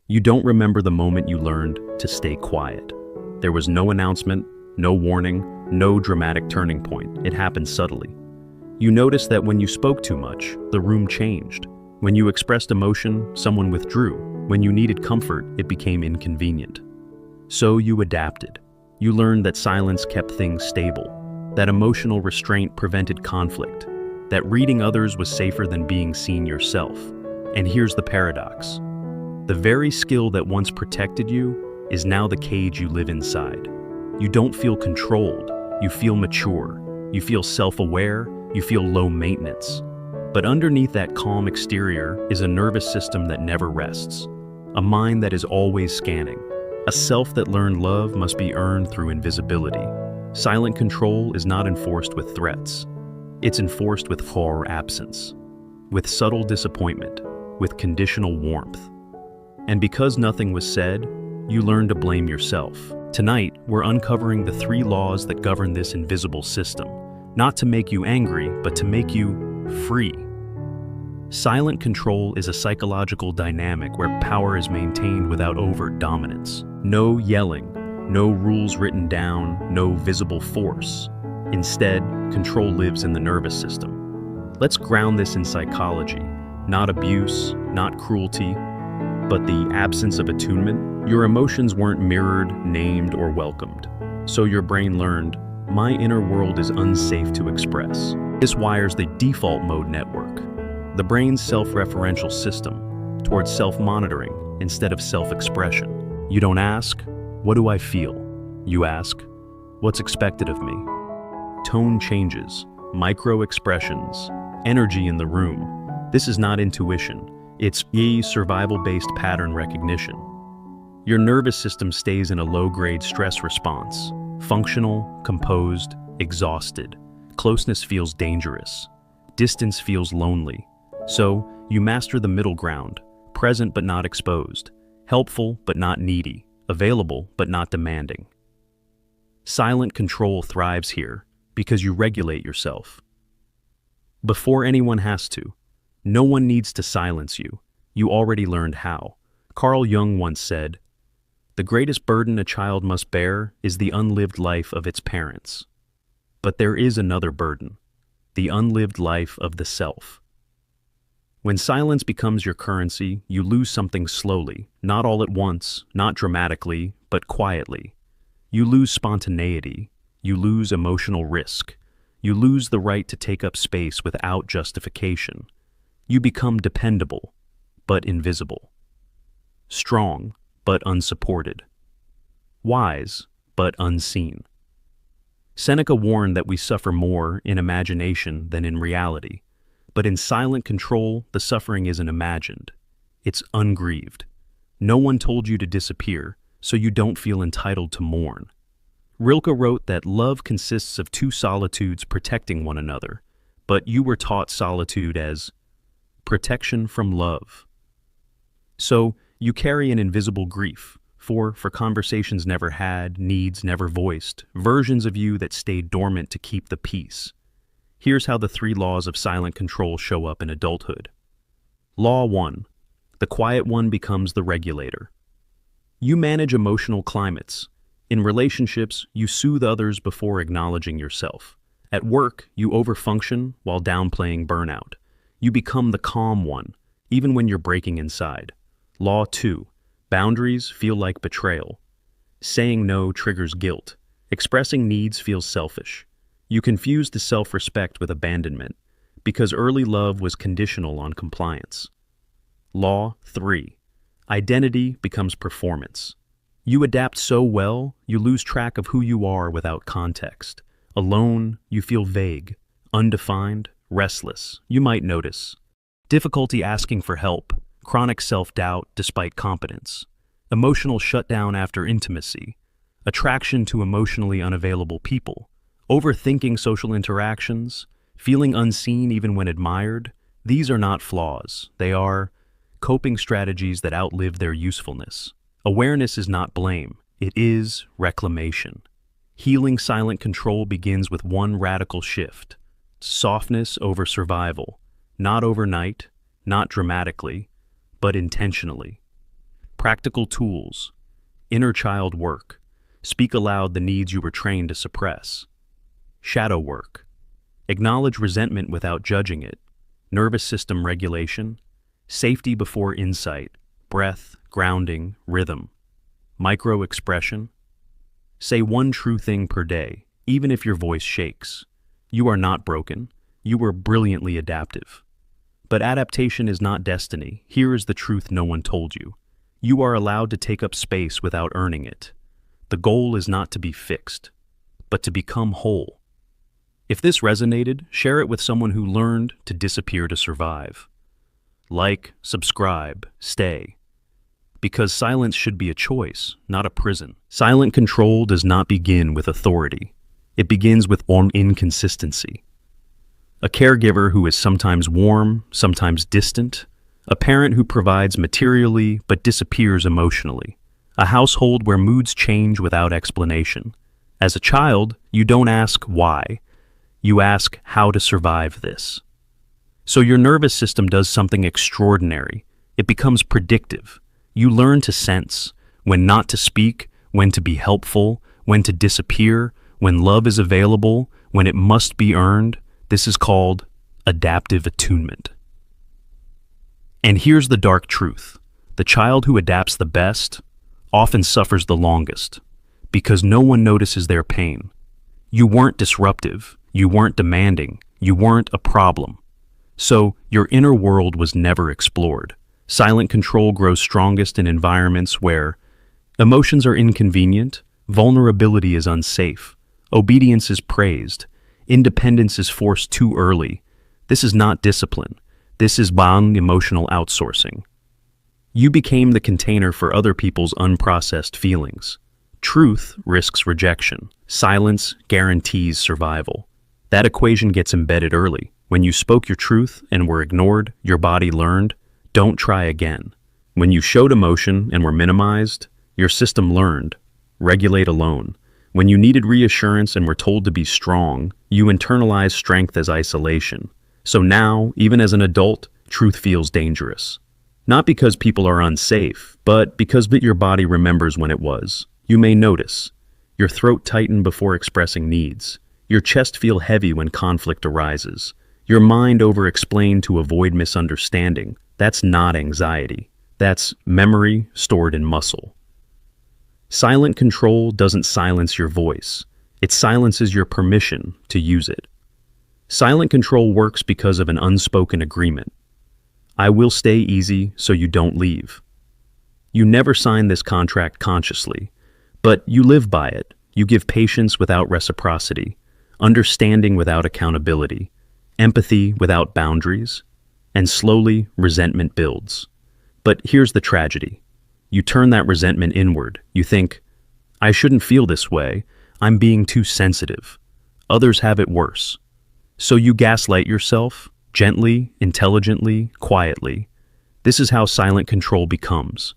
You don't remember the moment you learned to stay quiet. There was no announcement, no warning, no dramatic turning point. It happened subtly. You noticed that when you spoke too much, the room changed. When you expressed emotion, someone withdrew. When you needed comfort, it became inconvenient. So you adapted. You learned that silence kept things stable, that emotional restraint prevented conflict, that reading others was safer than being seen yourself. And here's the paradox. The very skill that once protected you is now the cage you live inside. You don't feel controlled, you feel mature, you feel self-aware, you feel low maintenance. But underneath that calm exterior is a nervous system that never rests, a mind that is always scanning, a self that learned love must be earned through invisibility. Silent control is not enforced with threats. It's enforced with horror absence, with subtle disappointment, with conditional warmth. And because nothing was said, you learn to blame yourself. Tonight, we're uncovering the 3 laws that govern this invisible system, not to make you angry, but to make you free. Silent control is a psychological dynamic where power is maintained without overt dominance. No yelling, no rules written down, no visible force. Instead, control lives in the nervous system. Let's ground this in psychology, not abuse, not cruelty, but the absence of attunement. Your emotions weren't mirrored, named, or welcomed. So your brain learned, my inner world is unsafe to express. This wires the default mode network, the brain's self-referential system, towards self-monitoring instead of self-expression. You don't ask, what do I feel? You ask, what's expected of me? Tone changes, micro-expressions, energy in the room. This is not intuition. It's survival-based pattern recognition. Your nervous system stays in a low-grade stress response, functional, composed, exhausted. Closeness feels dangerous. Distance feels lonely. So, you master the middle ground, present but not exposed, helpful but not needy, available but not demanding. Silent control thrives here because you regulate yourself. Before anyone has to. No one needs to silence you. You already learned how. Carl Jung once said, "The greatest burden a child must bear is the unlived life of its parents." But there is another burden, the unlived life of the self. When silence becomes your currency, you lose something slowly, not all at once, not dramatically, but quietly. You lose spontaneity. You lose emotional risk. You lose the right to take up space without justification. You become dependable, but invisible. Strong, but unsupported. Wise, but unseen. Seneca warned that we suffer more in imagination than in reality. But in silent control, the suffering isn't imagined. It's ungrieved. No one told you to disappear, so you don't feel entitled to mourn. Rilke wrote that love consists of 2 solitudes protecting one another, but you were taught solitude as protection from love. So, you carry an invisible grief, for conversations never had, needs never voiced, versions of you that stayed dormant to keep the peace. Here's how the 3 laws of silent control show up in adulthood. Law 1. The quiet one becomes the regulator. You manage emotional climates. In relationships, you soothe others before acknowledging yourself. At work, you overfunction while downplaying burnout. You become the calm one, even when you're breaking inside. Law 2. Boundaries feel like betrayal. Saying no triggers guilt. Expressing needs feels selfish. You confuse the self-respect with abandonment, because early love was conditional on compliance. Law 3. Identity becomes performance. You adapt so well, you lose track of who you are without context. Alone, you feel vague, undefined, restless. You might notice difficulty asking for help, chronic self-doubt despite competence, emotional shutdown after intimacy, attraction to emotionally unavailable people, overthinking social interactions, feeling unseen even when admired. These are not flaws. They are coping strategies that outlive their usefulness. Awareness is not blame. It is reclamation. Healing silent control begins with one radical shift. Softness over survival. Not overnight, not dramatically, but intentionally. Practical tools. Inner child work. Speak aloud the needs you were trained to suppress. Shadow work. Acknowledge resentment without judging it. Nervous system regulation. Safety before insight. Breath, grounding, rhythm. Micro expression. Say one true thing per day, even if your voice shakes. You are not broken. You were brilliantly adaptive. But adaptation is not destiny. Here is the truth no one told you. You are allowed to take up space without earning it. The goal is not to be fixed, but to become whole. If this resonated, share it with someone who learned to disappear to survive. Like, subscribe, stay. Because silence should be a choice, not a prison. Silent control does not begin with authority. It begins with inconsistency. A caregiver who is sometimes warm, sometimes distant. A parent who provides materially but disappears emotionally. A household where moods change without explanation. As a child, you don't ask why. You ask how to survive this. So your nervous system does something extraordinary. It becomes predictive. You learn to sense when not to speak, when to be helpful, when to disappear, when love is available, when it must be earned. This is called adaptive attunement. And here's the dark truth. The child who adapts the best often suffers the longest because no one notices their pain. You weren't disruptive. You weren't demanding. You weren't a problem. So your inner world was never explored. Silent control grows strongest in environments where emotions are inconvenient, vulnerability is unsafe, obedience is praised, independence is forced too early. This is not discipline. This is emotional outsourcing. You became the container for other people's unprocessed feelings. Truth risks rejection. Silence guarantees survival. That equation gets embedded early. When you spoke your truth and were ignored, your body learned, don't try again. When you showed emotion and were minimized, your system learned, regulate alone. When you needed reassurance and were told to be strong, you internalized strength as isolation. So now, even as an adult, truth feels dangerous. Not because people are unsafe, but because your body remembers when it was. You may notice. Your throat tighten before expressing needs. Your chest feel heavy when conflict arises. Your mind over-explain to avoid misunderstanding. That's not anxiety. That's memory stored in muscle. Silent control doesn't silence your voice. It silences your permission to use it. Silent control works because of an unspoken agreement. I will stay easy so you don't leave. You never sign this contract consciously, but you live by it. You give patience without reciprocity, understanding without accountability, empathy without boundaries, and slowly resentment builds. But here's the tragedy. You turn that resentment inward. You think, I shouldn't feel this way. I'm being too sensitive. Others have it worse. So you gaslight yourself, gently, intelligently, quietly. This is how silent control becomes.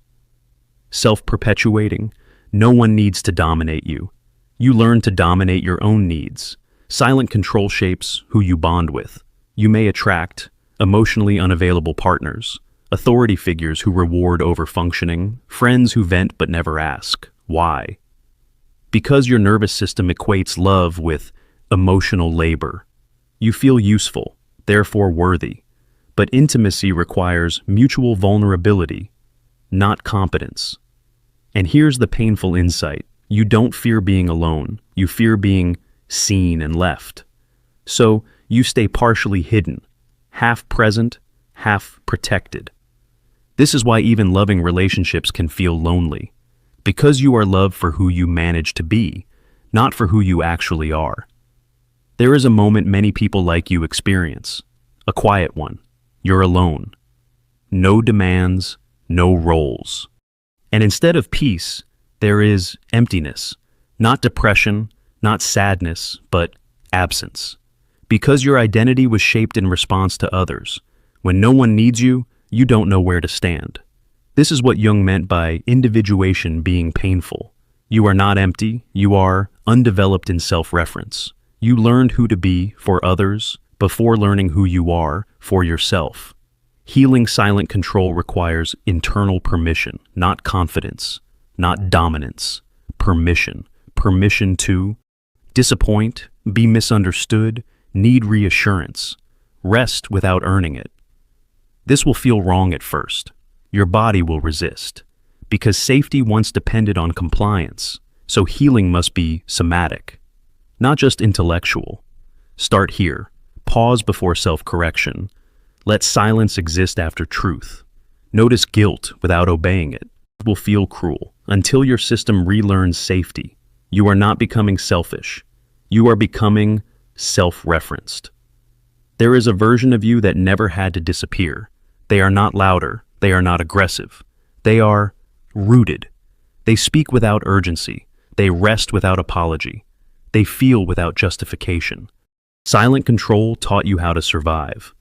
Self-perpetuating. No one needs to dominate you. You learn to dominate your own needs. Silent control shapes who you bond with. You may attract emotionally unavailable partners, authority figures who reward overfunctioning, friends who vent but never ask. Why? Because your nervous system equates love with emotional labor. You feel useful, therefore worthy. But intimacy requires mutual vulnerability, not competence. And here's the painful insight. You don't fear being alone. You fear being seen and left. So you stay partially hidden, half present, half protected. This is why even loving relationships can feel lonely. Because you are loved for who you manage to be, not for who you actually are. There is a moment many people like you experience. A quiet one. You're alone. No demands, no roles. And instead of peace, there is emptiness. Not depression, not sadness, but absence. Because your identity was shaped in response to others. When no one needs you, you don't know where to stand. This is what Jung meant by individuation being painful. You are not empty, you are undeveloped in self-reference. You learned who to be for others before learning who you are for yourself. Healing silent control requires internal permission, not confidence, not dominance. Permission. Permission to disappoint, be misunderstood, need reassurance, rest without earning it. This will feel wrong at first. Your body will resist, because safety once depended on compliance, so healing must be somatic, not just intellectual. Start here. Pause before self-correction. Let silence exist after truth. Notice guilt without obeying it. It will feel cruel. Until your system relearns safety, you are not becoming selfish. You are becoming self-referenced. There is a version of you that never had to disappear. They are not louder. They are not aggressive. They are rooted. They speak without urgency. They rest without apology. They feel without justification. Silent control taught you how to survive.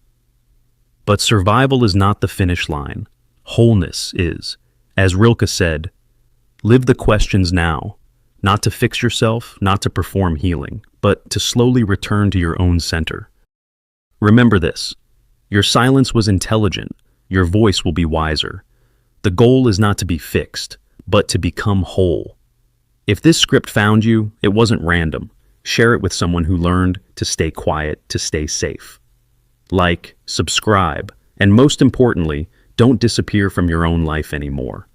But survival is not the finish line. Wholeness is. As Rilke said, live the questions now, not to fix yourself, not to perform healing, but to slowly return to your own center. Remember this, your silence was intelligent, your voice will be wiser. The goal is not to be fixed, but to become whole. If this script found you, it wasn't random. Share it with someone who learned to stay quiet, to stay safe. Like, subscribe, and most importantly, don't disappear from your own life anymore.